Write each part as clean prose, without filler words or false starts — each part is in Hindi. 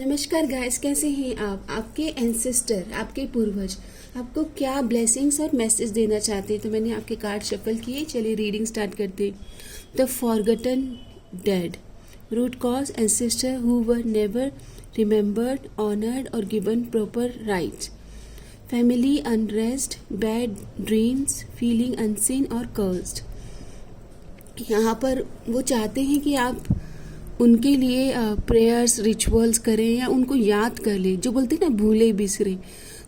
नमस्कार गाइस, कैसे हैं आप? आपके एंसेस्टर, आपके पूर्वज आपको क्या ब्लेसिंग्स और मैसेज देना चाहते हैं? तो मैंने आपके कार्ड शफल किए। चलिए रीडिंग स्टार्ट करते हैं। The forgotten dead, root cause ancestor who were never remembered, honoured और given proper rights, family unrest, bad dreams, feeling unseen और कर्स्ड। यहाँ पर वो चाहते हैं कि आप उनके लिए प्रेयर्स रिचुअल्स करें या उनको याद कर लें, जो बोलते हैं ना भूले बिसरे।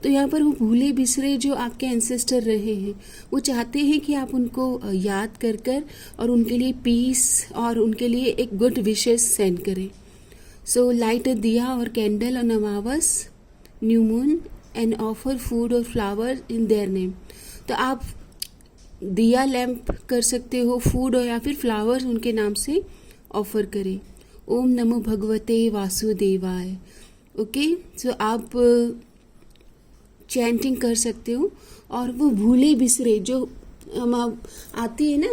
तो यहाँ पर वो भूले बिसरे जो आपके एंसेस्टर रहे हैं, वो चाहते हैं कि आप उनको याद कर कर और उनके लिए पीस और उनके लिए एक गुड विशेस सेंड करें। सो लाइट अ दिया और candle on Amavas, new moon and offer food और फ्लावर इन देयर नेम। तो आप दिया लैंप कर सकते हो, फूड और या फिर फ्लावर्स उनके नाम से ऑफर करें। ओम नमो भगवते वासुदेवाय। ओके, सो आप चैंटिंग कर सकते हो। और वो भूले बिसरे जो हम आती है ना,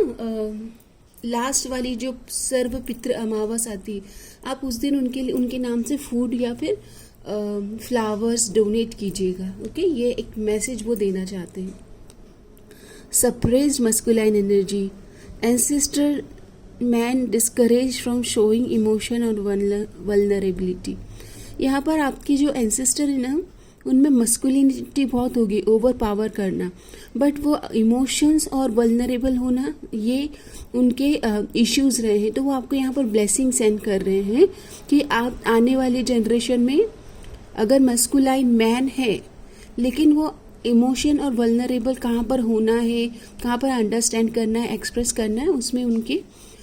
लास्ट वाली जो सर्व पितृ अमावस आती है, आप उस दिन उनके लिए उनके नाम से फूड या फिर फ्लावर्स डोनेट कीजिएगा। ओके, ये एक मैसेज वो देना चाहते हैं। Suppressed masculine energy, ancestor man discourage from showing emotion और वल्नरेबिलिटी। यहाँ पर आपकी जो एंसेस्टर है ना, उनमें मस्कुलिनिटी बहुत होगी, ओवर पावर करना, बट वो इमोशंस और वल्नरेबल होना ये उनके इश्यूज रहे हैं। तो वो आपको यहाँ पर ब्लेसिंग सेंड कर रहे हैं कि आप आने वाले जनरेशन में अगर मस्कुलाइन मैन है लेकिन वो इमोशन और वल्नरेबल कहाँ पर होना है, कहाँ पर अंडरस्टैंड करना है, एक्सप्रेस करना है, उसमें उनके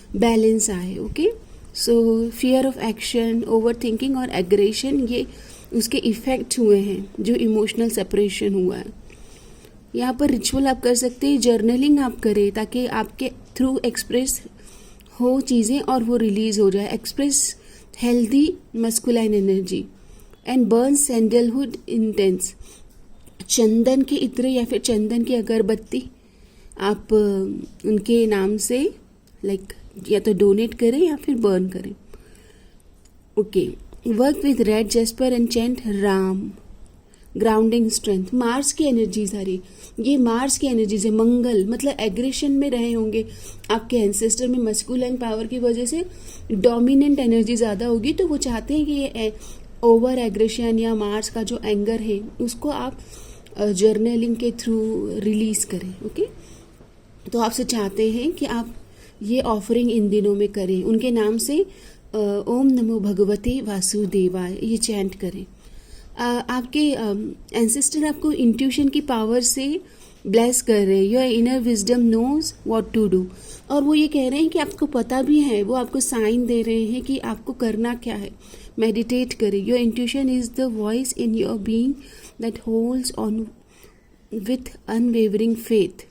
बैलेंस आए। Okay, so fear of action, over thinking और एग्रेशन, ये उसके इफेक्ट हुए हैं जो इमोशनल सेपरेशन हुआ है। यहाँ पर रिचुअल आप कर सकते हैं, जर्नलिंग आप करें ताकि आपके थ्रू एक्सप्रेस हो चीज़ें और वो रिलीज हो जाए। Express healthy masculine energy and burn sandalwood intense. चंदन के इत्र या फिर चंदन की अगरबत्ती आप उनके नाम से लाइक या तो डोनेट करें या फिर बर्न करें। Okay, work with red jasper and chant Ram, grounding strength. Mars की एनर्जीज आ रही, ये मार्स की एनर्जीज है। मंगल मतलब एग्रेशन में रहे होंगे आपके एंसेस्टर में, मस्कुलाइन पावर की वजह से डोमिनेंट एनर्जी ज़्यादा होगी, तो वो चाहते हैं कि ये ओवर एग्रेशन या मार्स का जो एंगर है उसको आप जर्नलिंग के थ्रू रिलीज करें। ओके, तो आपसे चाहते हैं कि आप ये ऑफरिंग इन दिनों में करें, उनके नाम से ओम नमो भगवते वासुदेवाय ये चैंट करें। आपके एंसेस्टर आपको इंट्यूशन की पावर से ब्लेस कर रहे हैं। Your inner wisdom knows what to do, और वो ये कह रहे हैं कि आपको पता भी है, वो आपको साइन दे रहे हैं कि आपको करना क्या है। मेडिटेट करें। Your intuition is the voice in your being that holds on with unwavering faith,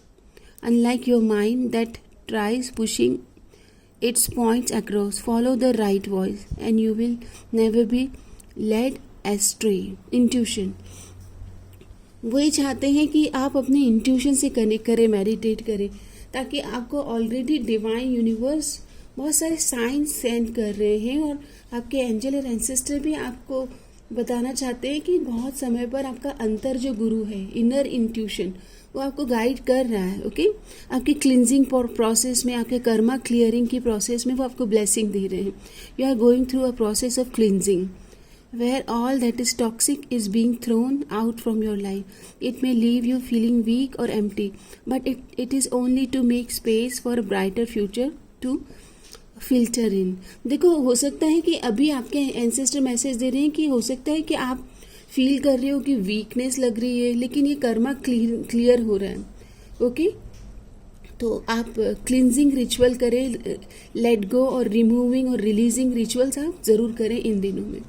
unlike your mind that tries pushing its points across. Follow the right voice and you will never be led astray. Intuition, वो ये चाहते हैं कि आप अपने इंट्यूशन से कनेक्ट करें, मेडिटेट करें, ताकि आपको ऑलरेडी डिवाइन यूनिवर्स बहुत सारे साइंस सेंड कर रहे हैं और आपके एंजल और एंसेस्टर भी आपको बताना चाहते हैं कि बहुत समय पर आपका अंतर जो गुरु है, इनर इंट्यूशन, वो आपको गाइड कर रहा है। ओके, आपकी क्लिनजिंग प्रोसेस में, आपके कर्मा क्लियरिंग की प्रोसेस में वो आपको ब्लेसिंग दे रहे हैं। You are going through a process of cleansing where all that is toxic is being thrown out from your life. It may leave you feeling weak और empty, but it is only to make space for a brighter future to filter in. देखो, हो सकता है कि अभी आपके एंसेस्टर मैसेज दे रहे हैं कि हो सकता है कि आप फील कर रहे हो कि वीकनेस लग रही है, लेकिन ये कर्मा क्लियर हो रहा है। ओके, तो आप क्लिनजिंग रिचुअल करें, लेट गो और रिमूविंग और रिलीजिंग रिचुअल्स आप जरूर करें इन दिनों में।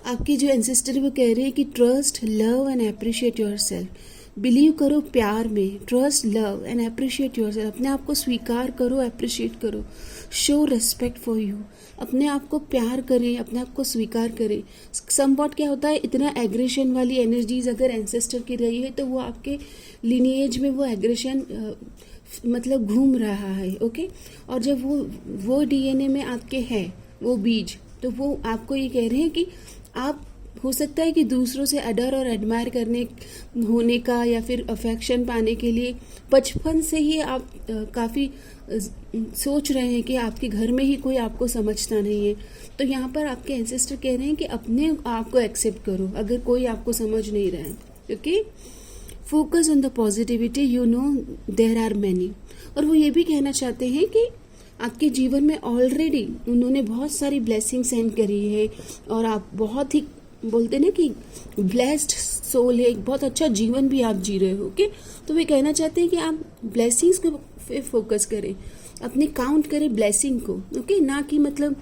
आपके जो एंसेस्टर है वो कह रहे हैं कि trust, love and appreciate your self. Believe करो प्यार में, trust, love and appreciate your self. अपने आप को स्वीकार करो, अप्रिशिएट करो। शो रेस्पेक्ट फॉर यू, अपने आप को प्यार करें, अपने आप को स्वीकार करें। समवॉट क्या होता है, इतना एग्रेशन वाली एनर्जीज अगर एंसेस्टर की रही है तो वो आपके लिनिएज में वो एग्रेशन मतलब घूम रहा है। ओके, और जब वो डीएनए में आपके है वो बीज, तो वो आपको ये कह रहे हैं कि आप हो सकता है कि दूसरों से अडर और एडमायर करने होने का या फिर अफेक्शन पाने के लिए बचपन से ही आप काफ़ी सोच रहे हैं कि आपके घर में ही कोई आपको समझता नहीं है। तो यहाँ पर आपके एंसेस्टर कह रहे हैं कि अपने आप को एक्सेप्ट करो अगर कोई आपको समझ नहीं रहा है। Okay, focus on the positivity, you know there are many. और वो ये भी कहना चाहते हैं कि आपके जीवन में ऑलरेडी उन्होंने बहुत सारी ब्लेसिंग सेंड करी है और आप बहुत ही बोलते ना कि ब्लेस्ड सोल है, एक बहुत अच्छा जीवन भी आप जी रहे हो। ओके, तो वे कहना चाहते हैं कि आप ब्लेसिंग्स को फोकस करें, अपने काउंट करें ब्लेसिंग को। ओके, ना कि मतलब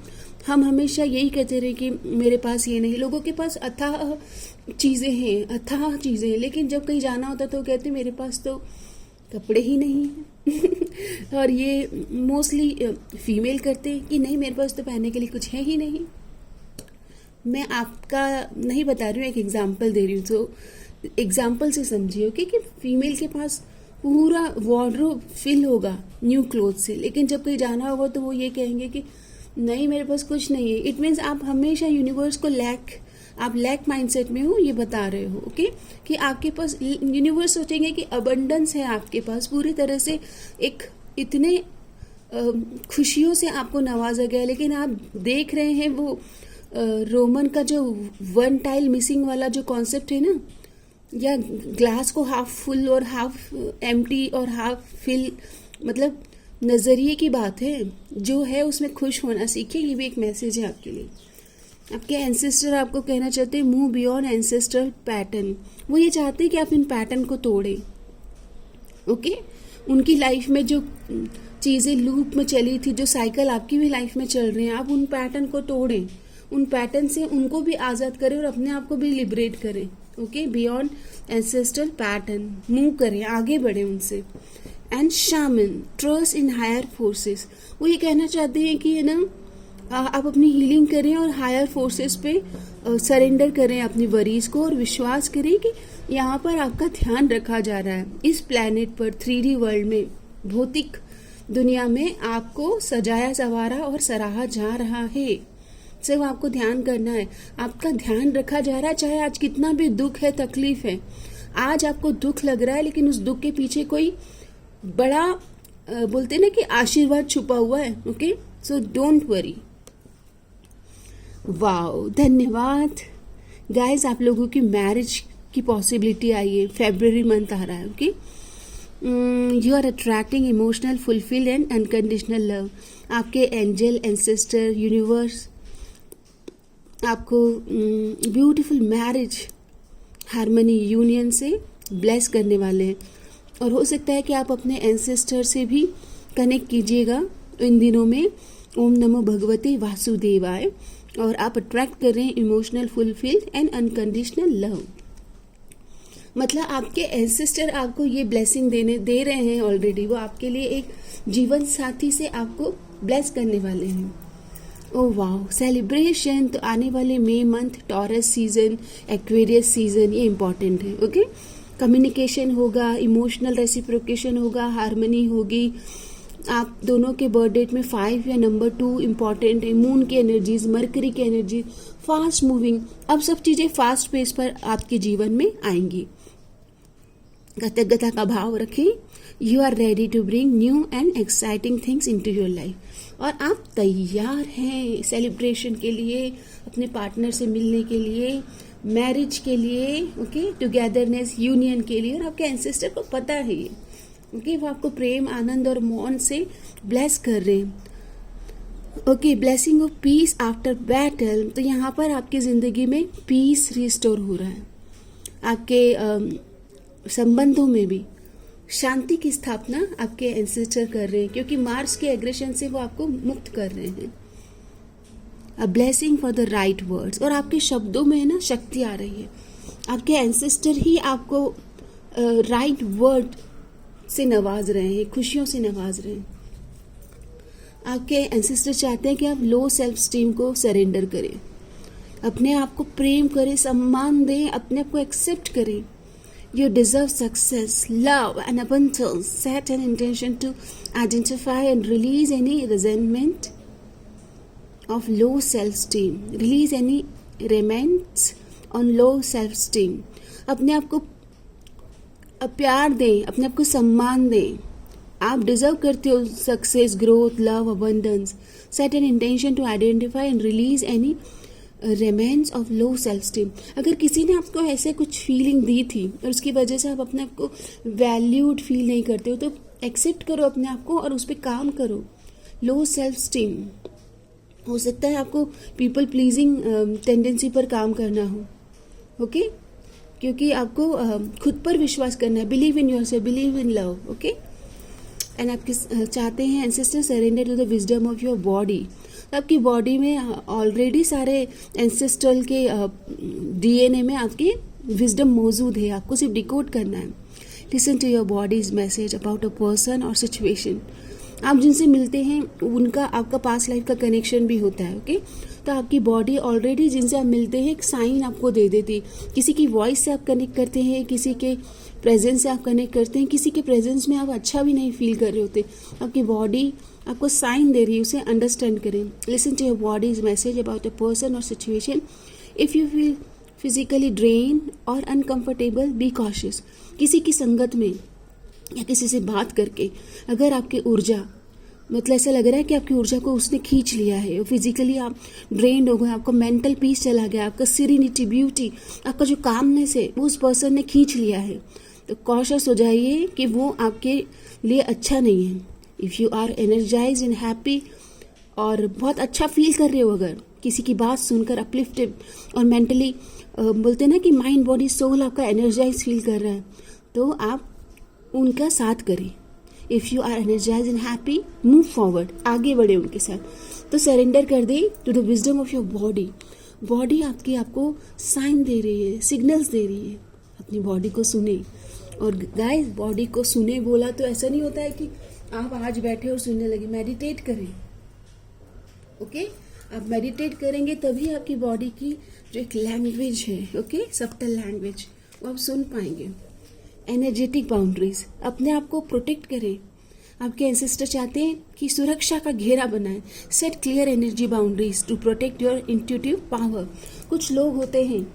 हम हमेशा यही कहते रहे कि मेरे पास ये नहीं। लोगों के पास अथाह चीज़ें हैं, लेकिन जब कहीं जाना होता तो कहते मेरे पास तो कपड़े ही नहीं हैं और ये मोस्टली फीमेल करते हैं कि नहीं मेरे पास तो पहनने के लिए कुछ है ही नहीं। मैं आपका नहीं बता रही हूँ, एक एग्जाम्पल दे रही हूँ, तो एग्जाम्पल से समझिए। ओके, कि फीमेल के पास पूरा वार्डरोब फिल होगा न्यू क्लोथ से, लेकिन जब कहीं जाना होगा तो वो ये कहेंगे कि नहीं मेरे पास कुछ नहीं है। इट मीन्स आप हमेशा यूनिवर्स को आप लैक माइंडसेट में हो, ये बता रहे हो। ओके, कि आपके पास यूनिवर्स सोचेंगे कि अबंडेंस है आपके पास पूरी तरह से, एक इतने खुशियों से आपको नवाजा गया, लेकिन आप देख रहे हैं वो रोमन का जो वन टाइल मिसिंग वाला जो कॉन्सेप्ट है ना, या ग्लास को हाफ फुल और हाफ एम्प्टी और हाफ फिल, मतलब नज़रिए की बात है। जो है उसमें खुश होना सीखिए, ये भी एक मैसेज है आपके लिए। आपके एंसेस्टर आपको कहना चाहते हैं मूव बियॉन्ड एंसेस्ट्रल पैटर्न। वो ये चाहते हैं कि आप इन पैटर्न को तोड़ें। ओके, उनकी लाइफ में जो चीज़ें लूप में चली थी, जो साइकिल आपकी भी लाइफ में चल रहे हैं, आप उन पैटर्न को तोड़ें, उन पैटर्न से उनको भी आज़ाद करें और अपने आप को भी लिबरेट करें। Okay, beyond ancestral pattern move करें, आगे बढ़े उनसे। And shaman trust in higher forces. वो ये कहना चाहते हैं कि है ना, आप अपनी हीलिंग करें और हायर फोर्सेस पे सरेंडर करें अपनी वरीज को, और विश्वास करें कि यहाँ पर आपका ध्यान रखा जा रहा है। इस प्लैनेट पर 3D वर्ल्ड में, भौतिक दुनिया में आपको सजाया संवारा और सराहा जा रहा है। सिर्फ आपको ध्यान करना है, आपका ध्यान रखा जा रहा है। चाहे आज कितना भी दुख है, तकलीफ है, आज आपको दुख लग रहा है, लेकिन उस दुख के पीछे कोई बड़ा बोलते ना कि आशीर्वाद छुपा हुआ है। Okay, so don't worry. Wow, धन्यवाद गाइस। आप लोगों की मैरिज की पॉसिबिलिटी आई है, फेब्रुअरी मंथ आ रहा है। Okay, you are attracting emotional fulfil and unconditional love. आपके एंजल, एंसेस्टर, यूनिवर्स आपको ब्यूटीफुल मैरिज, हार्मनी, यूनियन से ब्लेस करने वाले हैं। और हो सकता है कि आप अपने एंसेस्टर से भी कनेक्ट कीजिएगा इन दिनों में। ओम नमो भगवते वासुदेवाय। और आप अट्रैक्ट कर रहे हैं emotional fulfil and unconditional love. मतलब आपके एंसेस्टर आपको ये ब्लेसिंग दे रहे हैं ऑलरेडी। वो आपके लिए एक जीवन साथी से आपको ब्लेस करने वाले हैं। ओह वाह, सेलिब्रेशन। तो आने वाले May month, Taurus season, Aquarius season, ये इम्पॉर्टेंट है। ओके, कम्युनिकेशन होगा, इमोशनल रेसिप्रोकेशन होगा, हार्मनी होगी। आप दोनों के बर्थ डेट में 5 या नंबर 2 इम्पॉर्टेंट है। मून की एनर्जीज, मरकरी की एनर्जी, फास्ट मूविंग, अब सब चीज़ें फास्ट पेस पर आपके जीवन में आएंगी। कृतज्ञता का भाव रखें। You are ready to bring new and exciting things into your life. और आप तैयार हैं सेलिब्रेशन के लिए, अपने पार्टनर से मिलने के लिए, मैरिज के लिए, ओके, टुगेदरनेस, यूनियन के लिए। और आपके एंसेस्टर को पता है ये, ओके, वो आपको प्रेम, आनंद और मौन से ब्लेस कर रहे हैं। Okay, blessing of peace after battle. तो यहाँ पर आपकी ज़िंदगी में पीस रिस्टोर हो रहा है। आपके संबंधों में भी शांति की स्थापना आपके एंसेस्टर कर रहे हैं, क्योंकि मार्स के एग्रेशन से वो आपको मुक्त कर रहे हैं। A blessing for the right words. और आपके शब्दों में ना शक्ति आ रही है। आपके एंसेस्टर ही आपको राइट वर्ड से नवाज रहे हैं, खुशियों से नवाज रहे हैं। आपके एंसेस्टर चाहते हैं कि आप लो सेल्फ स्टीम को सरेंडर करें, अपने आप को प्रेम करें, सम्मान दें, अपने आप को एक्सेप्ट करें। You deserve success, love and abundance. Set an intention to identify and release any resentment of low self-esteem. Release any remnants on low self-esteem. अपने आप को प्यार दें, अपने आप को सम्मान दें. आप डिजर्व करते हो success, growth, love, abundance. Set an intention to identify and release any remains of low self esteem. अगर किसी ने आपको ऐसे कुछ फीलिंग दी थी और उसकी वजह से आप अपने आप को वैल्यूड फील नहीं करते हो, तो एक्सेप्ट करो अपने आप को और उस पर काम करो. लो सेल्फ स्टीम हो सकता है आपको पीपल प्लीजिंग टेंडेंसी पर काम करना हो. ओके क्योंकि आपको खुद पर विश्वास करना है. Believe in yourself, believe in love. Okay and आप चाहते हैं ancestor surrender to the wisdom of your body. आपकी बॉडी में ऑलरेडी सारे एंसेस्ट्रल के डीएनए में आपकी विजडम मौजूद है. आपको सिर्फ डिकोड करना है. Listen to your body's message about a person और सिचुएशन. आप जिनसे मिलते हैं उनका आपका पास्ट लाइफ का कनेक्शन भी होता है. ओके तो आपकी बॉडी ऑलरेडी जिनसे आप मिलते हैं एक साइन आपको दे देती. किसी की वॉइस से आप कनेक्ट करते हैं, किसी के प्रेजेंस से आप कनेक्ट करते हैं, किसी के प्रेजेंस में आप अच्छा भी नहीं फील कर रहे होते. आपकी बॉडी आपको साइन दे रही है, उसे अंडरस्टैंड करें. Listen to your body's message about a person और situation. If you feel physically drain और अनकंफर्टेबल, बी कॉशियस. किसी की संगत में या किसी से बात करके अगर आपकी ऊर्जा मतलब ऐसा लग रहा है कि आपकी ऊर्जा को उसने खींच लिया है, फिजिकली आप ड्रेन्ड हो गए, आपका मेंटल पीस चला गया, आपका सीरेनिटी, ब्यूटी, आपका जो कामनेस है वो उस पर्सन ने खींच लिया है, तो कॉशियस हो जाइए कि वो आपके लिए अच्छा नहीं है. If you are energise and happy और बहुत अच्छा फील कर रहे हो, अगर किसी की बात सुनकर अपलिफ्टेड और मेंटली बोलते हैं ना कि माइंड बॉडी सोल आपका एनर्जाइज फील कर रहा है, तो आप उनका साथ करें. If you are energise and happy, move forward, आगे बढ़े उनके साथ. तो सरेंडर कर दे to the wisdom of your body. Body आपको साइन दे रही है, सिग्नल्स दे रही है. अपनी बॉडी को सुने. और गाइस बॉडी को सुने बोला तो ऐसा नहीं होता है कि आप आज बैठे और सुनने लगे. मेडिटेट करें. ओके आप मेडिटेट करेंगे तभी आपकी बॉडी की जो एक लैंग्वेज है, ओके सब्टल लैंग्वेज, वो आप सुन पाएंगे. एनर्जेटिक बाउंड्रीज, अपने आप को प्रोटेक्ट करें. आपके एंसेस्टर चाहते हैं कि सुरक्षा का घेरा बनाएं. Set clear energy boundaries to protect your intuitive power. कुछ लोग होते हैं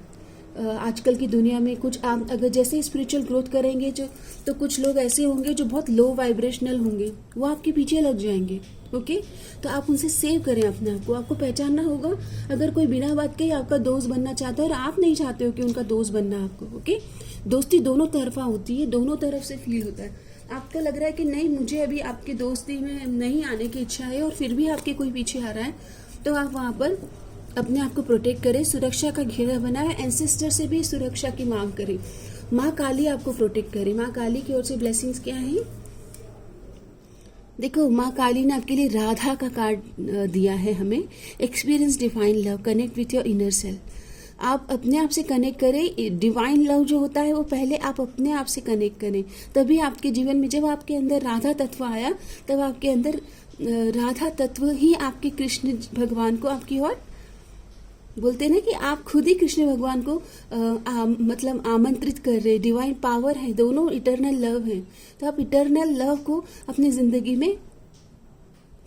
आजकल की दुनिया में, कुछ आप अगर जैसे स्पिरिचुअल ग्रोथ करेंगे तो कुछ लोग ऐसे होंगे जो बहुत लो वाइब्रेशनल होंगे, वो आपके पीछे लग जाएंगे. ओके तो आप उनसे सेव करें अपने आप को. आपको पहचानना होगा अगर कोई बिना बात के आपका दोस्त बनना चाहता है और आप नहीं चाहते हो कि उनका दोस्त बनना आपको. ओके दोस्ती दोनों तरफा होती है, दोनों तरफ से फील होता है. आपको लग रहा है कि नहीं मुझे अभी आपकी दोस्ती में नहीं आने की इच्छा है और फिर भी आपके कोई पीछे आ रहा है, तो आप वहाँ पर अपने आप को प्रोटेक्ट करें, सुरक्षा का घेरा बनाए. एंसेस्टर से भी सुरक्षा की मांग करें. माँ काली आपको प्रोटेक्ट करे. माँ काली की ओर से ब्लेसिंग्स क्या है? देखो माँ काली ने आपके लिए राधा का कार्ड दिया है हमें. Experience divine love, connect with your inner self. आप अपने आप से कनेक्ट करें. डिवाइन लव जो होता है वो पहले आप अपने आप से कनेक्ट करें, तभी आपके जीवन में जब आपके अंदर राधा तत्व आया तब आपके अंदर राधा तत्व ही आपके कृष्ण भगवान को आपकी ओर बोलते हैं ना कि आप खुद ही कृष्ण भगवान को मतलब आमंत्रित कर रहे. डिवाइन पावर है, दोनों इटर्नल लव है. तो आप इटर्नल लव को अपनी जिंदगी में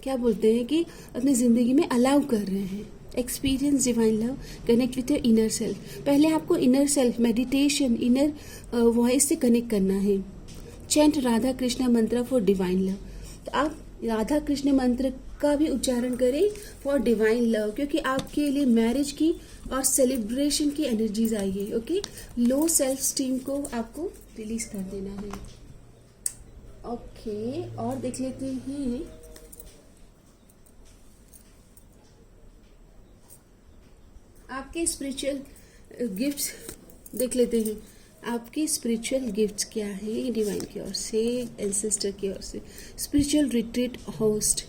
क्या बोलते हैं कि अपनी जिंदगी में अलाउ कर रहे हैं. Experience divine love, connect with your inner self. पहले आपको inner self meditation, inner voice से कनेक्ट करना है. चैंट राधा कृष्ण मंत्र फॉर डिवाइन लव. तो आप राधा कृष्ण मंत्र का भी उच्चारण करें फॉर डिवाइन लव, क्योंकि आपके लिए मैरिज की और सेलिब्रेशन की एनर्जीज आई है. ओके लो सेल्फ स्टीम को आपको रिलीज कर देना है. ओके और देख लेते हैं आपके स्पिरिचुअल गिफ्ट्स. देख लेते हैं आपकी स्पिरिचुअल गिफ्ट्स क्या है डिवाइन की ओर से, एंसेस्टर की ओर से. Spiritual retreat host.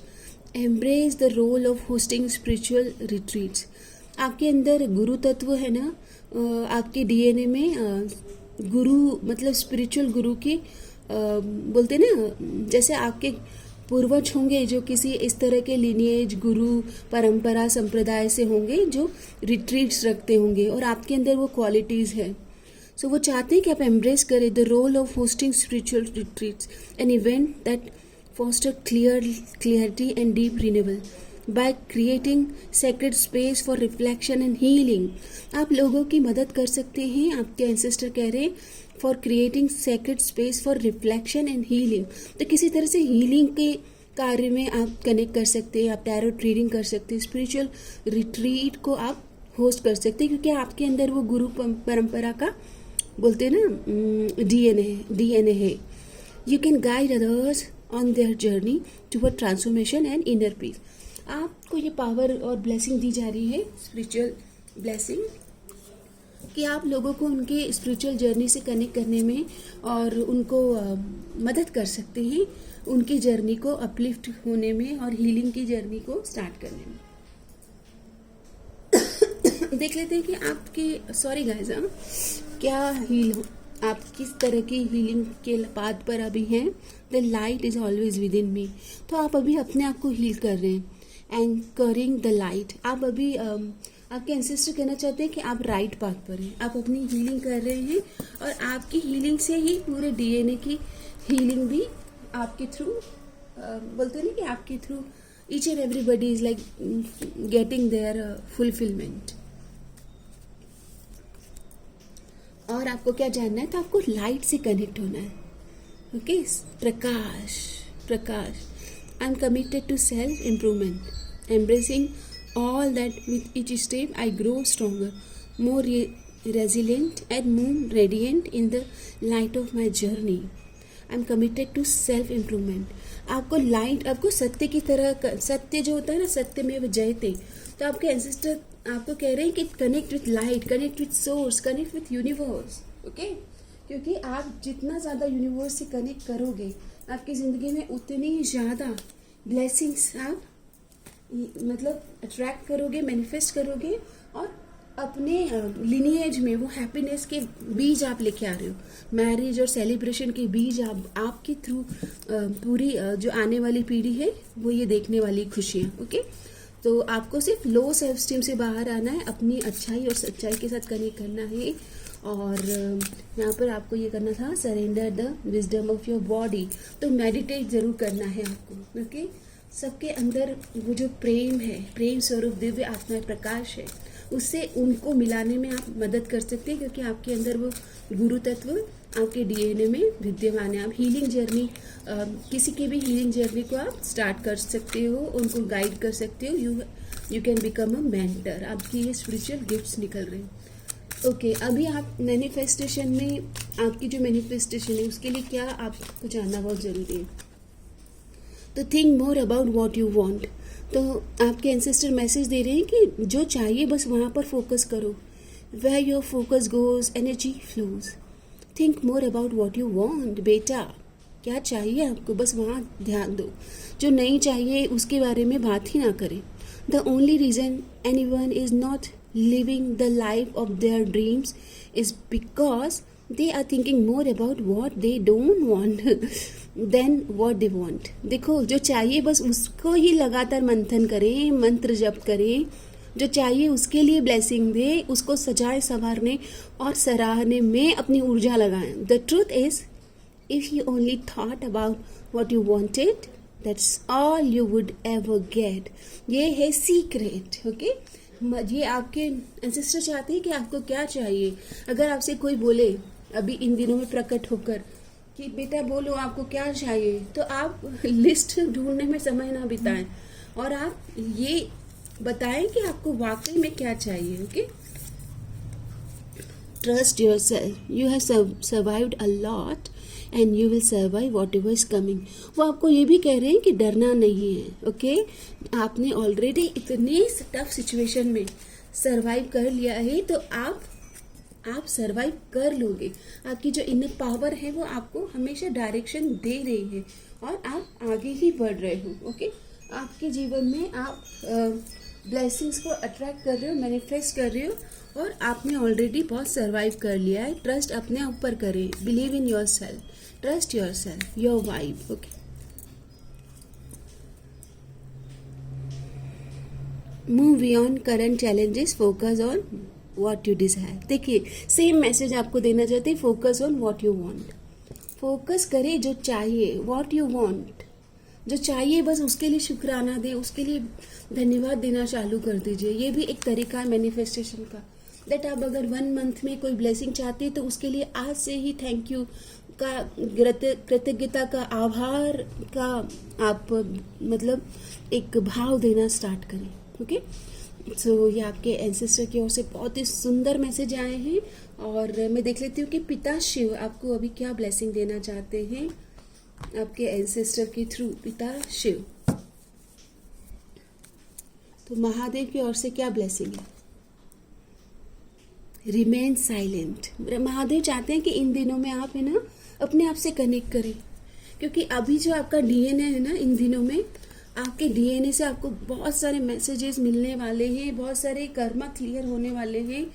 Embrace the role of hosting spiritual retreats. आपके अंदर गुरु तत्व है ना, आपके डीएनए में गुरु मतलब स्पिरिचुअल गुरु की बोलते ना, जैसे आपके पूर्वज होंगे जो किसी इस तरह के लिनिएज, गुरु, परंपरा, संप्रदाय से होंगे जो रिट्रीट्स रखते होंगे और आपके अंदर वो क्वालिटीज़ है. सो वो चाहते हैं कि आप एम्ब्रेस करें the role of hosting spiritual retreats, an event that foster clarity and deep renewal. By creating sacred space for reflection and healing. आप लोगों की मदद कर सकते हैं, आपके एंसेस्टर कह रहे हैं, for creating sacred space for reflection and healing. तो किसी तरह से हीलिंग के कार्य में आप कनेक्ट कर सकते हैं, आप टैरोट रीडिंग कर सकते हैं, स्पिरिचुअल रिट्रीट को आप होस्ट कर सकते हैं, क्योंकि आपके अंदर वो गुरु परंपरा का बोलते हैं ना डीएनए है। You can guide others on their journey toward transformation and inner peace. आपको ये पावर और ब्लेसिंग दी जा रही है, स्पिरिचुअल ब्लेसिंग, कि आप लोगों को उनके स्पिरिचुअल जर्नी से कनेक्ट करने में और उनको मदद कर सकते हैं, उनकी जर्नी को अपलिफ्ट होने में और हीलिंग की जर्नी को स्टार्ट करने में। देख लेते हैं कि आपके सॉरी गाइस क्या हील हो, आप किस तरह की हीलिंग के पाथ पर अभी हैं। The light is always within me. तो आप अभी अपने आप को हील कर रहे हैं, एंकरिंग द लाइट। आप अभी आपके एंसेस्टर कहना चाहते हैं कि आप राइट पाथ पर हैं, आप अपनी हीलिंग कर रहे हैं, और आपकी हीलिंग से ही पूरे डीएनए की हीलिंग भी आपके थ्रू बोलते हैं ना कि आपके through each and everybody is like getting there fulfilment. और आपको क्या जानना है, तो आपको लाइट से कनेक्ट होना है। Okay, Prakash Prakash. I am committed to self improvement, embracing all that with each step I grow stronger, more resilient and more radiant in the light of my journey. I am committed to self improvement. आपको लाइट, आपको सत्य की तरह, सत्य जो होता है ना, सत्य में वो जयते, तो आपके एंसेस्टर आपको कह रहे हैं कि connect with light, connect with source, connect with universe. Okay, क्योंकि आप जितना ज़्यादा यूनिवर्स से कनेक्ट करोगे, आपकी ज़िंदगी में उतनी ज़्यादा ब्लेसिंग्स आप मतलब अट्रैक्ट करोगे, मैनिफेस्ट करोगे, और अपने लिनिएज में वो हैप्पीनेस के बीज आप लेके आ रहे हो। मैरिज और सेलिब्रेशन के बीज आपके थ्रू पूरी जो आने वाली पीढ़ी है वो ये देखने वाली खुशियाँ। ओके, तो आपको सिर्फ लो सेल्फ स्टीम से बाहर आना है, अपनी अच्छाई और सच्चाई के साथ कनेक्ट करना है। और यहाँ पर आपको ये करना था, surrender the wisdom of your body. तो मेडिटेट जरूर करना है आपको। ओके, सबके अंदर वो जो प्रेम है, प्रेम स्वरूप दिव्य आत्मा प्रकाश है, उससे उनको मिलाने में आप मदद कर सकते हैं, क्योंकि आपके अंदर वो गुरु तत्व आपके डीएनए में विद्यमान है। आप हीलिंग जर्नी, किसी की भी हीलिंग जर्नी को आप स्टार्ट कर सकते हो, उनको गाइड कर सकते हो। You can become a mentor. आपकी ये स्पिरिचुअल गिफ्ट्स निकल रहे हैं। ओके, अभी आप मैनिफेस्टेशन में, आपकी जो मैनिफेस्टेशन है उसके लिए क्या आपको जानना बहुत ज़रूरी है। तो think more about what you want. तो आपके एंसेस्टर मैसेज दे रहे हैं कि जो चाहिए बस वहाँ पर फोकस करो। Where your focus goes energy flows. Think more about what you want. बेटा, क्या चाहिए आपको, बस वहाँ ध्यान दो। जो नहीं चाहिए उसके बारे में बात ही ना करें। The only reason any one is not living the life of their dreams is because they are thinking more about what they don't want than what they want. देखो, जो चाहिए बस उसको ही लगातार मंथन करें, मंत्र जप करें। जो चाहिए उसके लिए ब्लेसिंग दे, उसको सजाए संवारने और सराहने में अपनी ऊर्जा लगाएं। The truth is, if you only thought about what you wanted, that's all you would ever get. ये है सीक्रेट। ओके, ये आपके एंसेस्टर चाहते हैं कि आपको क्या चाहिए। अगर आपसे कोई बोले अभी इन दिनों में प्रकट होकर कि बेटा बोलो आपको क्या चाहिए, तो आप लिस्ट ढूंढने में समय ना बिताएं और आप ये बताएं कि आपको वाकई में क्या चाहिए। Okay, trust your self, you have survived a lot and you will survive what ever is coming. वो आपको ये भी कह रहे हैं कि डरना नहीं है। ओके, आपने ऑलरेडी इतने टफ सिचुएशन में सर्वाइव कर लिया है, तो आप सर्वाइव कर लोगे। आपकी जो इनर पावर है वो आपको हमेशा डायरेक्शन दे रही है और आप आगे ही बढ़ रहे हो। ओके, आपके जीवन में आप ब्लेसिंग्स को अट्रैक्ट कर रहे हो, मैनिफेस्ट कर रहे हो, और आपने ऑलरेडी बहुत सर्वाइव कर लिया है। ट्रस्ट अपने ऊपर करें, believe in your self, trust your self, your vibe. Okay, move beyond current challenges, focus on what you desire. देखिए, सेम मैसेज आपको देना चाहते हैं, focus on what you want. Focus करें जो चाहिए, वॉट यू वॉन्ट। जो चाहिए बस उसके लिए शुक्राना दे, उसके लिए धन्यवाद देना चालू कर दीजिए। ये भी एक तरीका है मैनिफेस्टेशन का। दैट आप अगर 1 मंथ में कोई ब्लेसिंग चाहते हैं तो उसके लिए आज से ही थैंक यू का, कृतज्ञता का, आभार का आप मतलब एक भाव देना स्टार्ट करें। ओके, सो ये आपके एंसेस्टर की ओर से बहुत ही सुंदर मैसेज आए हैं। और मैं देख लेती हूँ कि पिता शिव आपको अभी क्या ब्लेसिंग देना चाहते हैं आपके एंसेस्टर के थ्रू। पिता शिव, तो महादेव की ओर से क्या ब्लेसिंग है? Remain silent. महादेव चाहते हैं कि इन दिनों में आप है ना अपने आप से कनेक्ट करें, क्योंकि अभी जो आपका डीएनए है ना, इन दिनों में आपके डीएनए से आपको बहुत सारे मैसेजेस मिलने वाले हैं, बहुत सारे कर्मा क्लियर होने वाले हैं।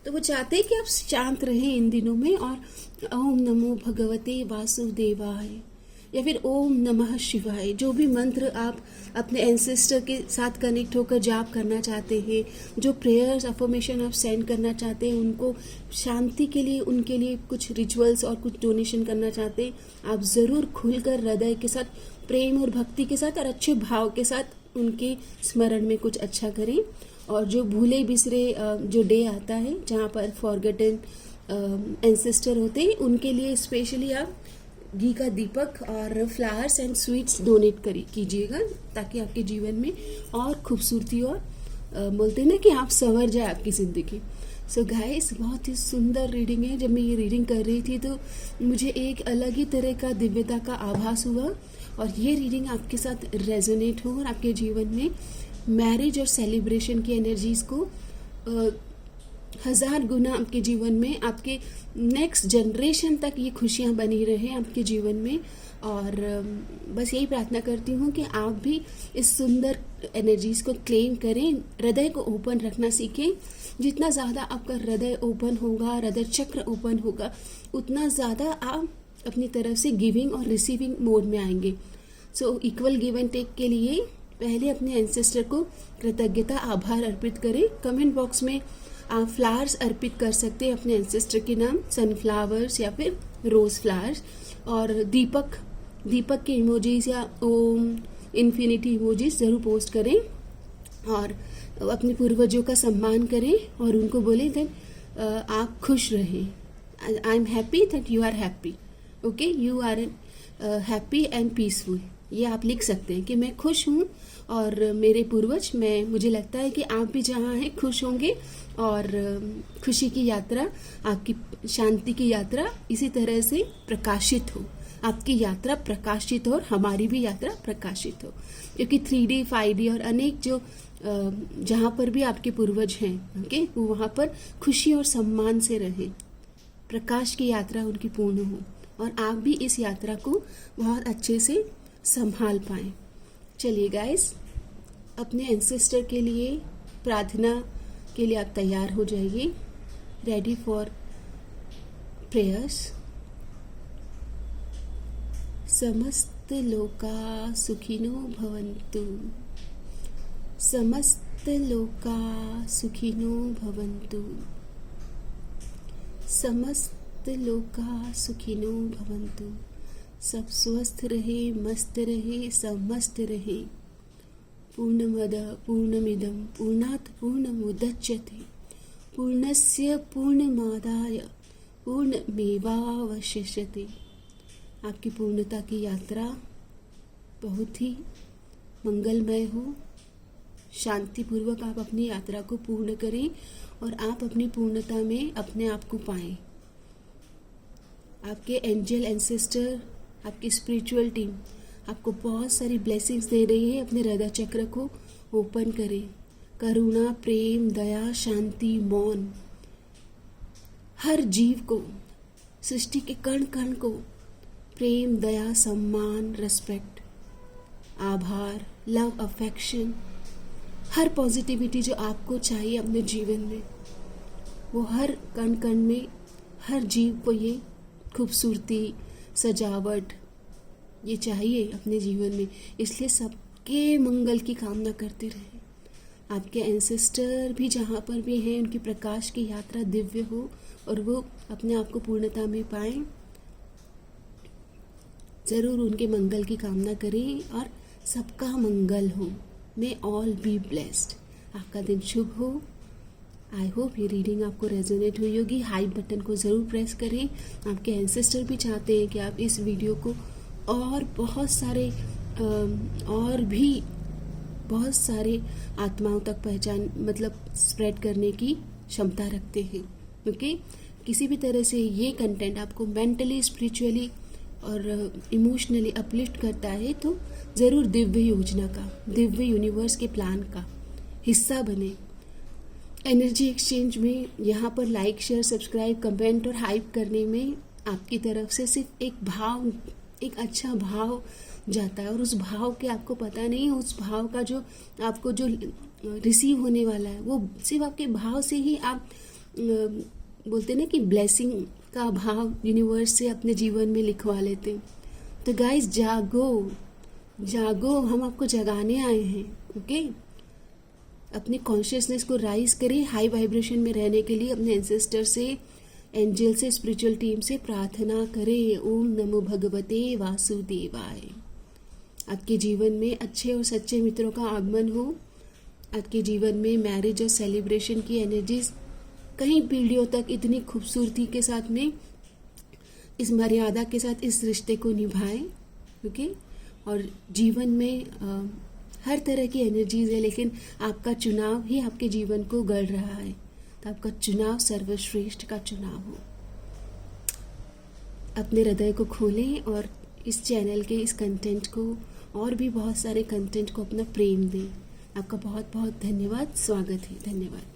तो वो चाहते हैं कि आप शांत रहें इन दिनों में, और ओम नमो भगवते वासुदेवाय या फिर ओम नमः शिवाय, जो भी मंत्र आप अपने एंसेस्टर के साथ कनेक्ट होकर जाप करना चाहते हैं, जो प्रेयर्स अफर्मेशन आप सेंड करना चाहते हैं, उनको शांति के लिए, उनके लिए कुछ रिचुअल्स और कुछ डोनेशन करना चाहते हैं, आप ज़रूर खुलकर हृदय के साथ, प्रेम और भक्ति के साथ और अच्छे भाव के साथ उनके स्मरण में कुछ अच्छा करें। और जो भूले बिसरे जो डे आता है जहाँ पर फॉरगेटन एंसेस्टर होते हैं, उनके लिए स्पेशली आप घी का दीपक और फ्लावर्स एंड स्वीट्स डोनेट कीजिएगा, ताकि आपके जीवन में और खूबसूरती और बोलते हैं ना कि आप संवर जाए आपकी ज़िंदगी। सो गाइस, बहुत ही सुंदर रीडिंग है। जब मैं ये रीडिंग कर रही थी तो मुझे एक अलग ही तरह का दिव्यता का आभास हुआ, और ये रीडिंग आपके साथ रेजोनेट हो और आपके जीवन में मैरिज और सेलिब्रेशन की एनर्जीज़ को 1000 गुना आपके जीवन में, आपके नेक्स्ट जनरेशन तक ये खुशियाँ बनी रहे आपके जीवन में। और बस यही प्रार्थना करती हूँ कि आप भी इस सुंदर एनर्जीज़ को क्लेम करें, हृदय को ओपन रखना सीखें। जितना ज़्यादा आपका हृदय ओपन होगा, हृदय चक्र ओपन होगा, उतना ज़्यादा आप अपनी तरफ से गिविंग और रिसीविंग मोड में आएंगे। So equal give and take के लिए पहले अपने एंसेस्टर को कृतज्ञता, आभार अर्पित करें। कमेंट बॉक्स में आप फ्लावर्स अर्पित कर सकते हैं अपने एंसेस्टर के नाम, सनफ्लावर्स या फिर रोज़ फ्लावर्स। और दीपक के इमोजीज या ओम इन्फिनिटी इमोजीज ज़रूर पोस्ट करें, और अपने पूर्वजों का सम्मान करें और उनको बोलें दैट आप खुश रहें। I am happy that you are happy. Okay, you are happy and peaceful. ये आप लिख सकते हैं कि मैं खुश हूँ और मेरे पूर्वज, मुझे लगता है कि आप भी जहाँ हैं खुश होंगे, और खुशी की यात्रा, आपकी शांति की यात्रा इसी तरह से प्रकाशित हो। आपकी यात्रा प्रकाशित हो और हमारी भी यात्रा प्रकाशित हो, क्योंकि 3D 5D और अनेक जो जहाँ पर भी आपके पूर्वज हैं, ओके, वो वहाँ पर खुशी और सम्मान से रहें, प्रकाश की यात्रा उनकी पूर्ण हो, और आप भी इस यात्रा को बहुत अच्छे से संभाल पाएं। चलिए गाइस, अपने एंसेस्टर के लिए प्रार्थना के लिए आप तैयार हो जाइए, रेडी फॉर प्रेयर्स। समस्त लोका सुखिनो भवन्तु, समस्त लोका सुखिनो भवन्तु, समस्त लोका सुखिनो भवन्तु। सब स्वस्थ रहे, मस्त रहे, सब मस्त रहे। पूर्णमद पूर्णमिदं पूर्णात् पूर्णमुदच्यते पूर्णस्य पूर्णमादाय पूर्णमेवावशिष्यते। आपकी पूर्णता की यात्रा बहुत ही मंगलमय हो। शांतिपूर्वक आप अपनी यात्रा को पूर्ण करें और आप अपनी पूर्णता में अपने आप को पाएं। आपके एंजल एंसेस्टर, आपकी स्पिरिचुअल टीम आपको बहुत सारी ब्लेसिंग्स दे रही है। अपने हृदय चक्र को ओपन करें। करुणा, प्रेम, दया, शांति, मौन, हर जीव को, सृष्टि के कण कण को प्रेम, दया, सम्मान, रिस्पेक्ट, आभार, लव, अफेक्शन, हर पॉजिटिविटी जो आपको चाहिए अपने जीवन में, वो हर कण कण में, हर जीव को ये खूबसूरती, सजावट ये चाहिए अपने जीवन में। इसलिए सबके मंगल की कामना करते रहें। आपके एंसेस्टर भी जहाँ पर भी हैं, उनकी प्रकाश की यात्रा दिव्य हो और वो अपने आप को पूर्णता में पाएं। ज़रूर उनके मंगल की कामना करें और सबका मंगल हो। मे ऑल बी ब्लेस्ड। आपका दिन शुभ हो। आई होप ये रीडिंग आपको रेजोनेट हुई होगी। हाइप बटन को ज़रूर प्रेस करें। आपके एंसेस्टर भी चाहते हैं कि आप इस वीडियो को और बहुत सारे आत्माओं तक पहचान स्प्रेड करने की क्षमता रखते हैं। ओके, किसी भी तरह से ये कंटेंट आपको मेंटली, स्पिरिचुअली और इमोशनली अपलिफ्ट करता है तो ज़रूर दिव्य योजना का, दिव्य यूनिवर्स के प्लान का हिस्सा बने। एनर्जी एक्सचेंज में यहाँ पर लाइक, शेयर, सब्सक्राइब, कमेंट और हाइप करने में आपकी तरफ से सिर्फ एक अच्छा भाव जाता है, और उस भाव के आपको पता नहीं है उस भाव का जो आपको जो रिसीव होने वाला है वो सिर्फ आपके भाव से ही आप बोलते ना कि ब्लेसिंग का भाव यूनिवर्स से अपने जीवन में लिखवा लेते हैं। तो गाइस, जागो, हम आपको जगाने आए हैं। ओके, अपने कॉन्शियसनेस को राइज करें। हाई वाइब्रेशन में रहने के लिए अपने एंसेस्टर से, एंजल से, स्पिरिचुअल टीम से प्रार्थना करें। ओम नमो भगवते वासुदेवाय। आपके जीवन में अच्छे और सच्चे मित्रों का आगमन हो। आपके जीवन में मैरिज और सेलिब्रेशन की एनर्जीज कई पीढ़ियों तक इतनी खूबसूरती के साथ में, इस मर्यादा के साथ इस रिश्ते को निभाएं। ओके, और जीवन में हर तरह की एनर्जीज है, लेकिन आपका चुनाव ही आपके जीवन को गढ़ रहा है। तो आपका चुनाव सर्वश्रेष्ठ का चुनाव हो। अपने हृदय को खोलें और इस चैनल के इस कंटेंट को और भी बहुत सारे कंटेंट को अपना प्रेम दें। आपका बहुत बहुत धन्यवाद। स्वागत है। धन्यवाद।